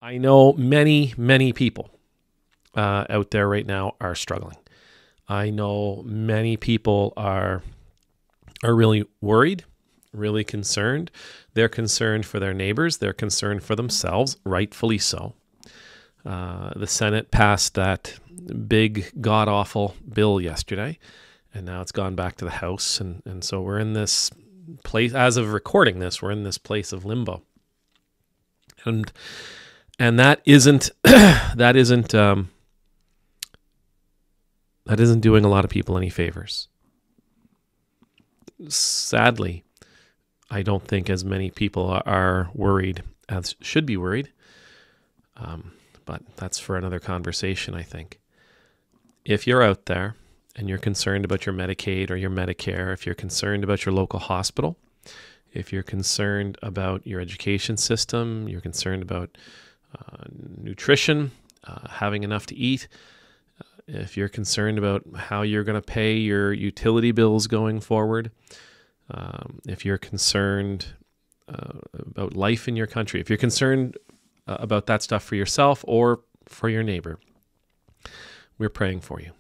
I know many people out there right now are struggling. I know many people are really worried, really concerned. They're concerned for their neighbors. They're concerned for themselves, rightfully so. The Senate passed that big, god-awful bill yesterday, and now it's gone back to the House. And so we're in this place, as of recording this, we're in this place of limbo. And that isn't that isn't doing a lot of people any favors. Sadly, I don't think as many people are worried as should be worried. But that's for another conversation, I think. If you're out there and you're concerned about your Medicaid or your Medicare, if you're concerned about your local hospital, if you're concerned about your education system, you're concerned about nutrition, having enough to eat, if you're concerned about how you're going to pay your utility bills going forward, if you're concerned about life in your country, if you're concerned about that stuff for yourself or for your neighbor, we're praying for you.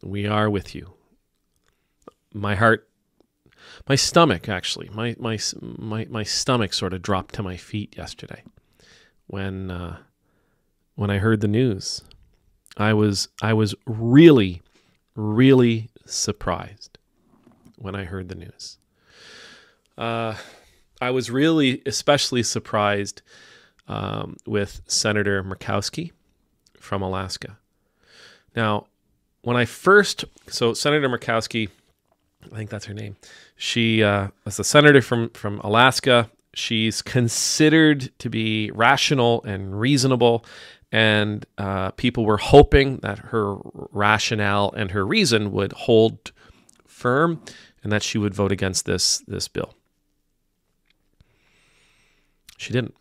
We are with you. My heart, my stomach actually, my stomach sort of dropped to my feet yesterday when I heard the news. I was really surprised when I heard the news. I was really especially surprised with Senator Murkowski from Alaska. Now, when I first, so Senator Murkowski, I think that's her name. She is a senator from Alaska. She's considered to be rational and reasonable, and people were hoping that her rationale and her reason would hold firm and that she would vote against this bill. She didn't.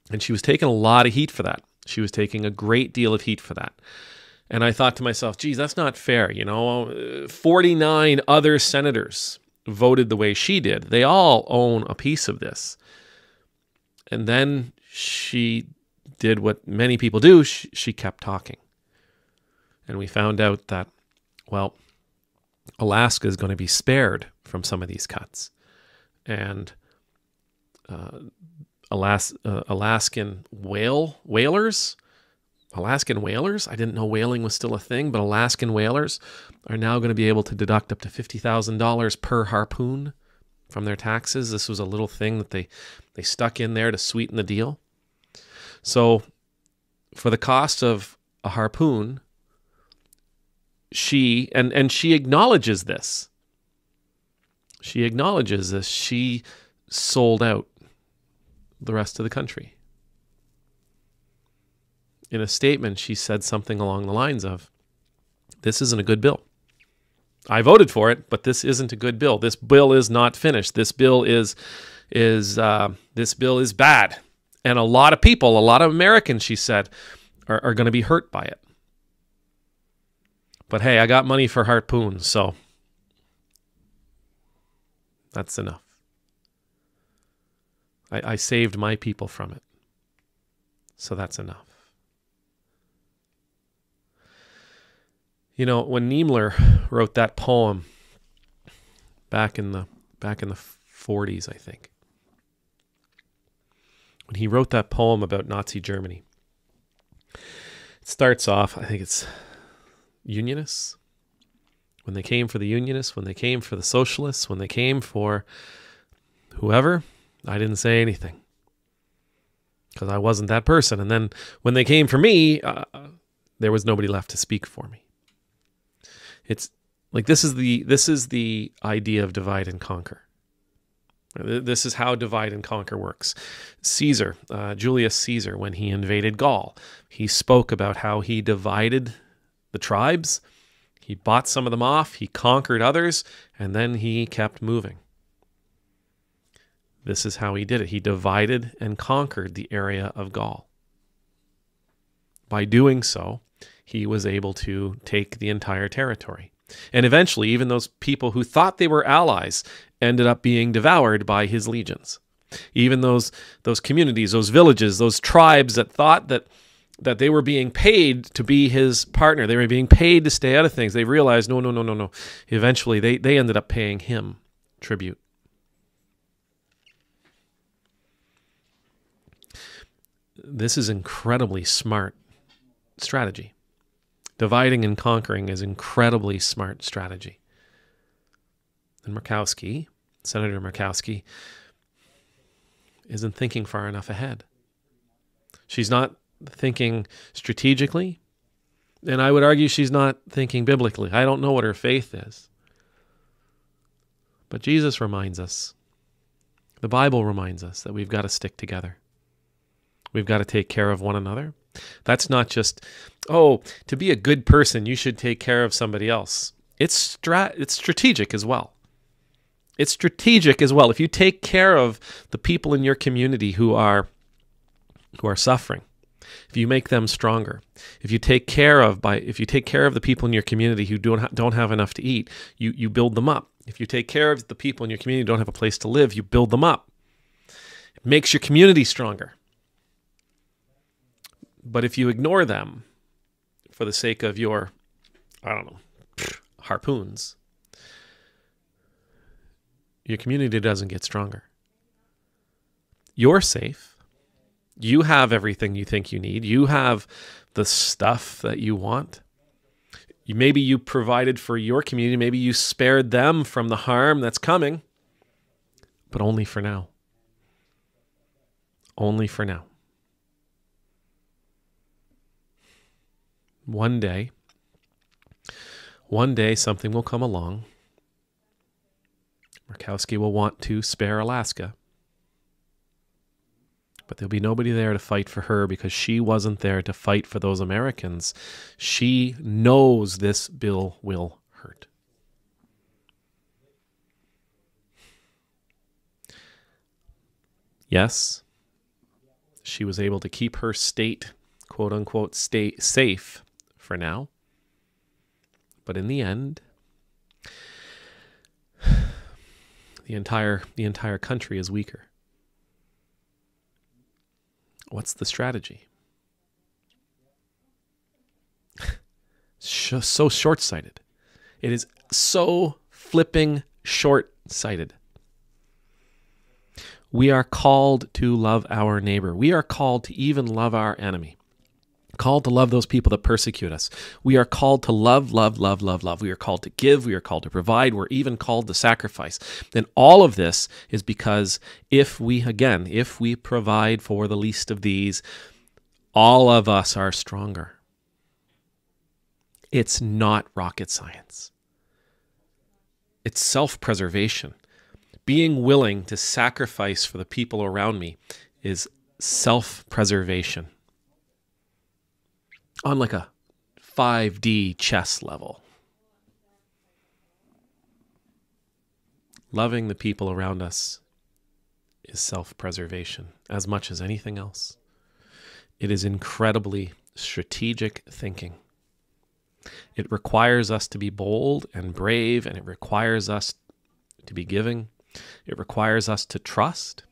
And she was taking a lot of heat for that. She was taking a great deal of heat for that. And I thought to myself, geez, that's not fair. 49 other senators voted the way she did. They all own a piece of this. And then she did what many people do. She kept talking. And we found out that, well, Alaska is going to be spared from some of these cuts. And Alaskan whalers. I didn't know whaling was still a thing, but Alaskan whalers are now going to be able to deduct up to $50,000 per harpoon from their taxes. This was a little thing that they stuck in there to sweeten the deal. So for the cost of a harpoon, she acknowledges this. She acknowledges this. She sold out the rest of the country. In a statement, she said something along the lines of, "This isn't a good bill. I voted for it, but this isn't a good bill. This bill is not finished. This bill is bad." And a lot of people, a lot of Americans, she said, are going to be hurt by it. But hey, I got money for harpoons, so that's enough. I saved my people from it. So that's enough. When Niemöller wrote that poem back in the 40s, I think. When he wrote that poem about Nazi Germany, it starts off, I think it's Unionists. When they came for the Unionists, when they came for the Socialists, when they came for whoever, I didn't say anything because I wasn't that person. And then when they came for me, there was nobody left to speak for me. It's like this is the idea of divide and conquer. This is how divide and conquer works. Caesar, Julius Caesar, when he invaded Gaul, he spoke about how he divided the tribes. He bought some of them off, he conquered others, and then he kept moving. This is how he did it. He divided and conquered the area of Gaul. By doing so, he was able to take the entire territory. And eventually, even those people who thought they were allies ended up being devoured by his legions. Even those communities, those villages, those tribes that thought that they were being paid to be his partner, they were being paid to stay out of things, they realized, no. Eventually, they ended up paying him tribute. This is incredibly smart strategy. Dividing and conquering is incredibly smart strategy. And Murkowski, Senator Murkowski, isn't thinking far enough ahead. She's not thinking strategically, and I would argue she's not thinking biblically. I don't know what her faith is. But Jesus reminds us, the Bible reminds us that we've got to stick together. We've got to take care of one another. That's not just, to be a good person, you should take care of somebody else. It's strategic as well. It's strategic as well. If you take care of the people in your community who are suffering, if you make them stronger, if you take care of the people in your community who don't have enough to eat, you build them up. If you take care of the people in your community who don't have a place to live, you build them up. It makes your community stronger. But if you ignore them for the sake of your, harpoons, your community doesn't get stronger. You're safe. You have everything you think you need. You have the stuff that you want. Maybe you provided for your community. Maybe you spared them from the harm that's coming, but only for now. Only for now. One day something will come along. Murkowski will want to spare Alaska, but there'll be nobody there to fight for her because she wasn't there to fight for those Americans. She knows this bill will hurt. Yes, she was able to keep her state, quote unquote, stay safe for now. But in the end, the entire country is weaker. What's the strategy? So short-sighted. It is so flipping short-sighted. We are called to love our neighbor. We are called to even love our enemy. Called to love those people that persecute us. We are called to love. We are called to give. We are called to provide. We're even called to sacrifice. And all of this is because if we provide for the least of these, all of us are stronger. It's not rocket science. It's self-preservation. Being willing to sacrifice for the people around me is self-preservation. On like a 5D chess level. Loving the people around us is self-preservation as much as anything else. It is incredibly strategic thinking. It requires us to be bold and brave, and it requires us to be giving. It requires us to trust.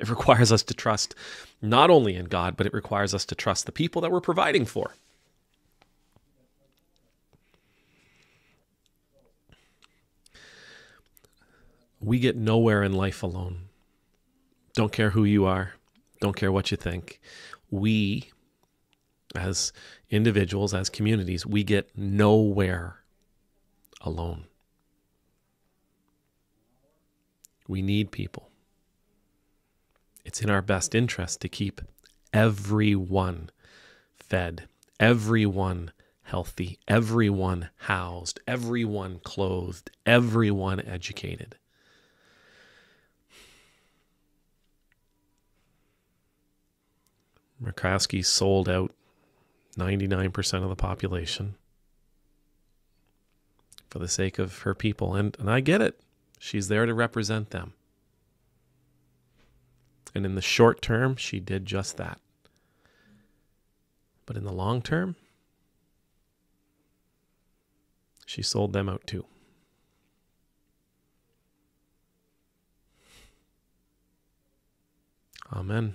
It requires us to trust not only in God, but it requires us to trust the people that we're providing for. We get nowhere in life alone. Don't care who you are. Don't care what you think. We, as individuals, as communities, we get nowhere alone. We need people. It's in our best interest to keep everyone fed, everyone healthy, everyone housed, everyone clothed, everyone educated. Murkowski sold out 99% of the population for the sake of her people. And I get it. She's there to represent them. And in the short term, she did just that. But in the long term, she sold them out too. Amen.